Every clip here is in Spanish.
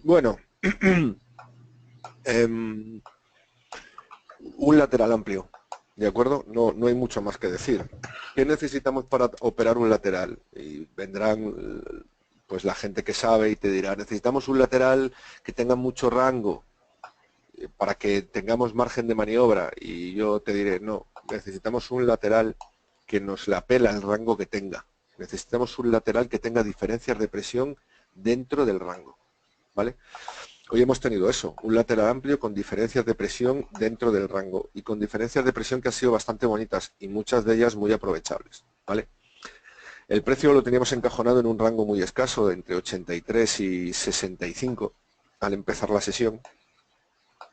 Bueno, em, un lateral amplio, ¿de acuerdo? No hay mucho más que decir. ¿Qué necesitamos para operar un lateral? Y vendrán pues la gente que sabe y te dirá, necesitamos un lateral que tenga mucho rango para que tengamos margen de maniobra. Y yo te diré, no, necesitamos un lateral que nos la pela el rango que tenga. Necesitamos un lateral que tenga diferencias de presión dentro del rango, ¿vale? Hoy hemos tenido eso, un lateral amplio con diferencias de presión dentro del rango y con diferencias de presión que han sido bastante bonitas y muchas de ellas muy aprovechables, ¿vale? El precio lo teníamos encajonado en un rango muy escaso, de entre 83 y 65 al empezar la sesión,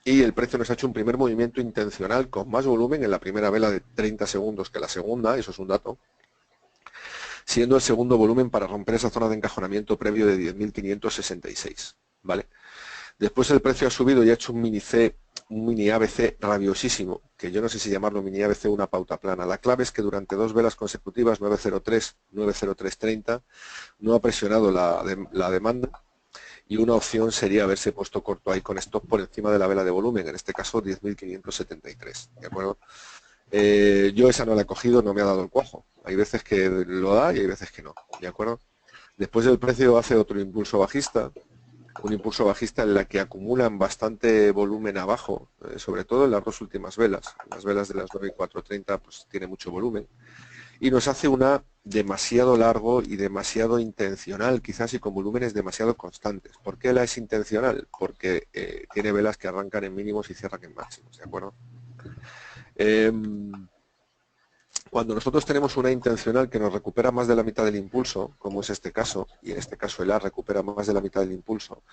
y el precio nos ha hecho un primer movimiento intencional con más volumen en la primera vela de 30 segundos que la segunda, eso es un dato, siendo el segundo volumen para romper esa zona de encajonamiento previo de 10.566, ¿vale? Después el precio ha subido y ha hecho un mini C, un mini ABC rabiosísimo, que yo no sé si llamarlo mini ABC o una pauta plana. La clave es que durante dos velas consecutivas, 903, 90330, no ha presionado la demanda, y una opción sería haberse puesto corto ahí con stop por encima de la vela de volumen, en este caso 10.573, ¿de acuerdo? Yo esa no la he cogido, no me ha dado el cuajo. Hay veces que lo da y hay veces que no, ¿de acuerdo? Después el precio hace otro impulso bajista, un impulso bajista en la que acumulan bastante volumen abajo, sobre todo en las dos últimas velas. Las velas de las 9 y 4.30 pues tiene mucho volumen. Y nos hace una demasiado largo y demasiado intencional, quizás, y con volúmenes demasiado constantes. ¿Por qué la es intencional? Porque tiene velas que arrancan en mínimos y cierran en máximos, ¿de acuerdo? Cuando nosotros tenemos una intencional que nos recupera más de la mitad del impulso, como es este caso, y en este caso el A recupera más de la mitad del impulso,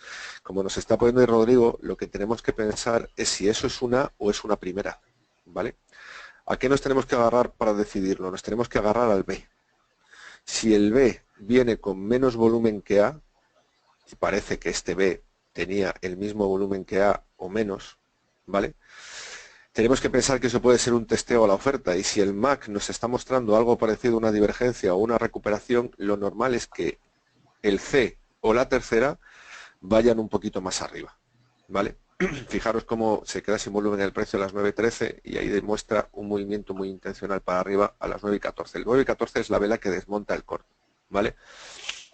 como nos está poniendo ahí Rodrigo, lo que tenemos que pensar es si eso es una o es una primera, ¿vale? ¿A qué nos tenemos que agarrar para decidirlo? Nos tenemos que agarrar al B. Si el B viene con menos volumen que A, y parece que este B tenía el mismo volumen que A o menos, ¿vale? Tenemos que pensar que eso puede ser un testeo a la oferta, y si el MAC nos está mostrando algo parecido a una divergencia o una recuperación, lo normal es que el C o la tercera vayan un poquito más arriba, ¿vale? Fijaros cómo se queda sin volumen el precio a las 9.13 y ahí demuestra un movimiento muy intencional para arriba a las 9.14. El 9.14 es la vela que desmonta el corto, ¿vale?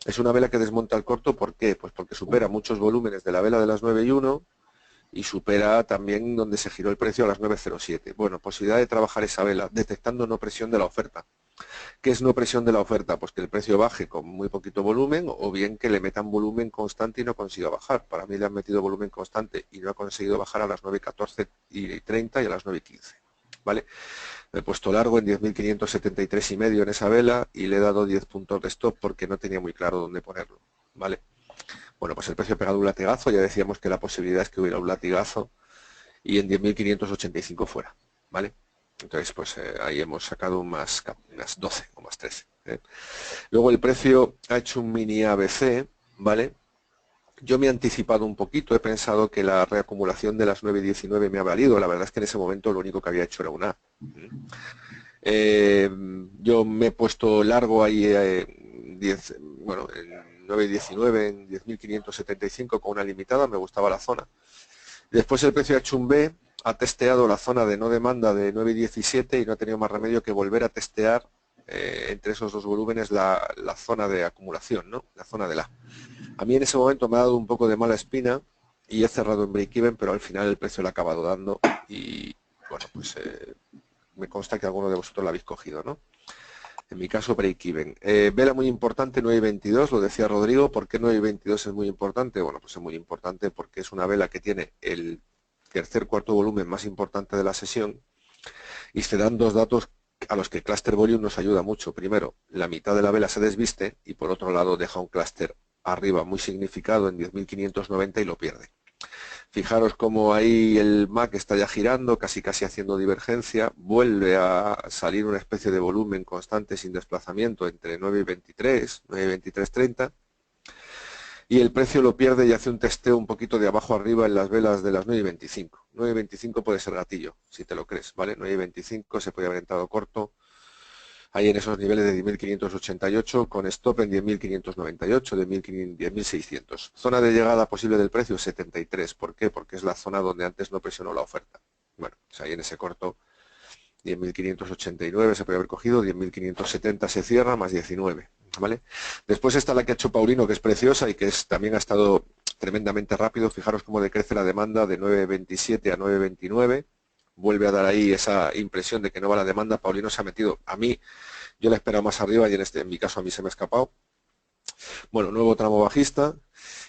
Es una vela que desmonta el corto, ¿por qué? Pues porque supera muchos volúmenes de la vela de las 9.1 y supera también donde se giró el precio a las 9.07. Bueno, posibilidad de trabajar esa vela, detectando no presión de la oferta. ¿Qué es no presión de la oferta? Pues que el precio baje con muy poquito volumen, o bien que le metan volumen constante y no consiga bajar. Para mí le han metido volumen constante y no ha conseguido bajar a las 9.14 y 30 y a las 9.15. ¿Vale? Me he puesto largo en 10.573 y medio en esa vela y le he dado 10 puntos de stop porque no tenía muy claro dónde ponerlo. ¿Vale? Bueno, pues el precio ha pegado un latigazo, ya decíamos que la posibilidad es que hubiera un latigazo, y en 10.585 fuera, ¿vale? Entonces, pues ahí hemos sacado un más 12 o más 13. ¿eh? Luego el precio ha hecho un mini ABC, ¿vale? Yo me he anticipado un poquito, he pensado que la reacumulación de las 9.19 me ha valido, la verdad es que en ese momento lo único que había hecho era una A. Yo me he puesto largo ahí, 10, bueno, en 9.19, en 10.575 con una limitada, me gustaba la zona. Después el precio ha hecho un B, ha testeado la zona de no demanda de 9.17 y no ha tenido más remedio que volver a testear entre esos dos volúmenes la zona de acumulación, ¿no? La zona de la. A mí en ese momento me ha dado un poco de mala espina y he cerrado en break-even, pero al final el precio lo ha acabado dando y, bueno, pues me consta que alguno de vosotros lo habéis cogido, ¿no? En mi caso, break-even. Vela muy importante, 9.22, lo decía Rodrigo. ¿Por qué 9.22 es muy importante? Bueno, pues es muy importante porque es una vela que tiene el tercer cuarto volumen más importante de la sesión y se dan dos datos a los que Cluster Volume nos ayuda mucho. Primero, la mitad de la vela se desviste y por otro lado deja un clúster arriba muy significado en 10.590 y lo pierde. Fijaros cómo ahí el MAC está ya girando, casi haciendo divergencia, vuelve a salir una especie de volumen constante sin desplazamiento entre 9.23, 9.23.30 y el precio lo pierde y hace un testeo un poquito de abajo arriba en las velas de las 9.25. 9.25 puede ser gatillo, si te lo crees, ¿vale? 9.25 se puede haber entrado corto, ahí en esos niveles de 10.588 con stop en 10.598, 10.600. Zona de llegada posible del precio 73. ¿Por qué? Porque es la zona donde antes no presionó la oferta. Bueno, pues ahí en ese corto 10.589 se puede haber cogido, 10.570 se cierra, más 19. ¿Vale? Después está la que ha hecho Paulino, que es preciosa y que también ha estado tremendamente rápido. Fijaros cómo decrece la demanda de 9.27 a 9.29. Vuelve a dar ahí esa impresión de que no va la demanda. Paulino se ha metido, a mí, yo la esperaba más arriba y en mi caso a mí se me ha escapado. Bueno, nuevo tramo bajista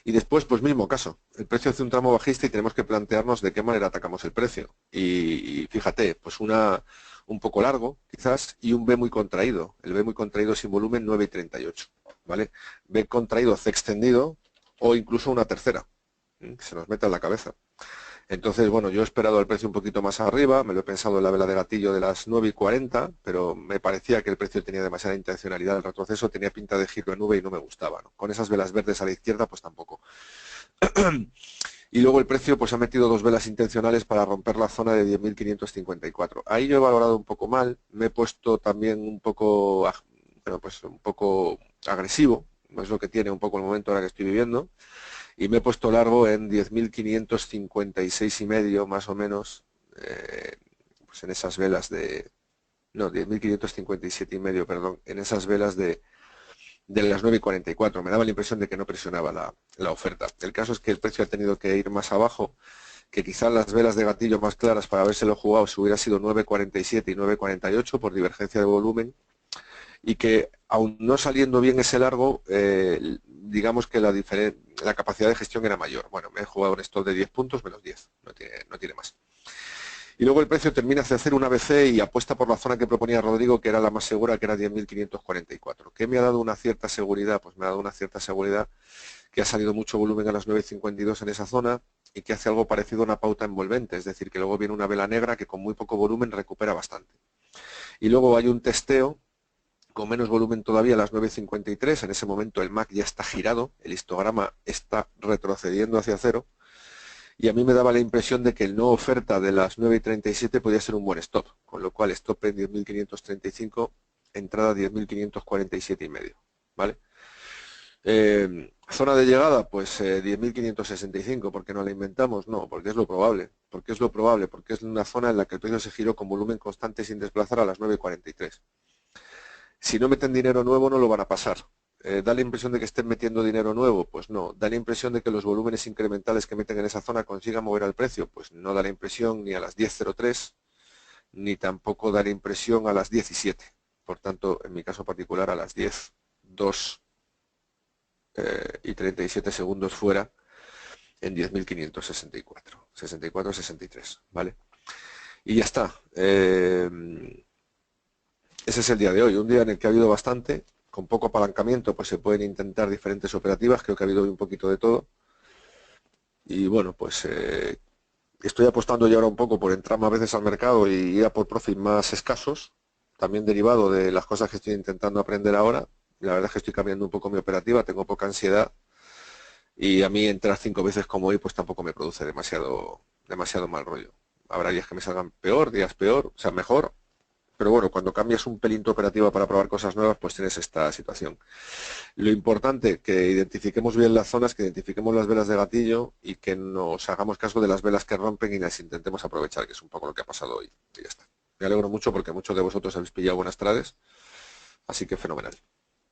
y después, pues mismo caso. El precio hace un tramo bajista y tenemos que plantearnos de qué manera atacamos el precio. Y fíjate, pues un poco largo, quizás, y un B muy contraído. El B muy contraído sin volumen 9.38, ¿vale? B contraído C extendido o incluso una tercera, que se nos meta en la cabeza. Entonces, bueno, yo he esperado el precio un poquito más arriba, me lo he pensado en la vela de gatillo de las 9.40, pero me parecía que el precio tenía demasiada intencionalidad. El retroceso tenía pinta de giro en V y no me gustaba, ¿no? Con esas velas verdes a la izquierda, pues tampoco. Y luego el precio pues ha metido dos velas intencionales para romper la zona de 10.554. Ahí yo he valorado un poco mal, me he puesto también un poco, bueno, pues un poco agresivo, no es lo que tiene un poco el momento ahora que estoy viviendo. Y me he puesto largo en 10.556,5 más o menos, pues en esas velas de, no, 10.557,5, perdón, en esas velas de las 9.44. Me daba la impresión de que no presionaba la oferta. El caso es que el precio ha tenido que ir más abajo, que quizás las velas de gatillo más claras para habérselo jugado si hubiera sido 9.47 y 9.48 por divergencia de volumen, y que aún no saliendo bien ese largo, digamos que la capacidad de gestión era mayor. Bueno, me he jugado un stop de 10 puntos menos 10, no tiene más. Y luego el precio termina hacia hacer una ABC y apuesta por la zona que proponía Rodrigo, que era la más segura, que era 10.544. ¿Qué me ha dado una cierta seguridad? Pues me ha dado una cierta seguridad que ha salido mucho volumen a las 9.52 en esa zona y que hace algo parecido a una pauta envolvente, es decir, que luego viene una vela negra que con muy poco volumen recupera bastante. Y luego hay un testeo con menos volumen todavía a las 9.53, en ese momento el MAC ya está girado, el histograma está retrocediendo hacia cero, y a mí me daba la impresión de que el no oferta de las 9.37 podía ser un buen stop, con lo cual stop en 10.535, entrada 10.547,5, ¿vale? Zona de llegada, pues 10.565, ¿por qué no la inventamos? No, porque es lo probable. ¿Por qué es lo probable? Porque es una zona en la que el precio se giró con volumen constante sin desplazar a las 9.43. Si no meten dinero nuevo no lo van a pasar. ¿Da la impresión de que estén metiendo dinero nuevo? Pues no. ¿Da la impresión de que los volúmenes incrementales que meten en esa zona consigan mover al precio? Pues no da la impresión ni a las 10.03, ni tampoco da la impresión a las 17. Por tanto, en mi caso particular, a las 10, 2 y 37 segundos fuera en 10.564, 64, 63, ¿vale? Y ya está. Ese es el día de hoy, un día en el que ha habido bastante, con poco apalancamiento, pues se pueden intentar diferentes operativas, creo que ha habido un poquito de todo. Y bueno, pues estoy apostando ya ahora un poco por entrar más veces al mercado y ir a por profit más escasos, también derivado de las cosas que estoy intentando aprender ahora. La verdad es que estoy cambiando un poco mi operativa, tengo poca ansiedad y a mí entrar 5 veces como hoy pues tampoco me produce demasiado mal rollo. Habrá días que me salgan peor, días peor, o sea, mejor. Pero bueno, cuando cambias un pelín tu operativa para probar cosas nuevas, pues tienes esta situación. Lo importante, que identifiquemos bien las zonas, que identifiquemos las velas de gatillo y que nos hagamos caso de las velas que rompen y las intentemos aprovechar, que es un poco lo que ha pasado hoy. Y ya está. Me alegro mucho porque muchos de vosotros habéis pillado buenas trades, así que fenomenal.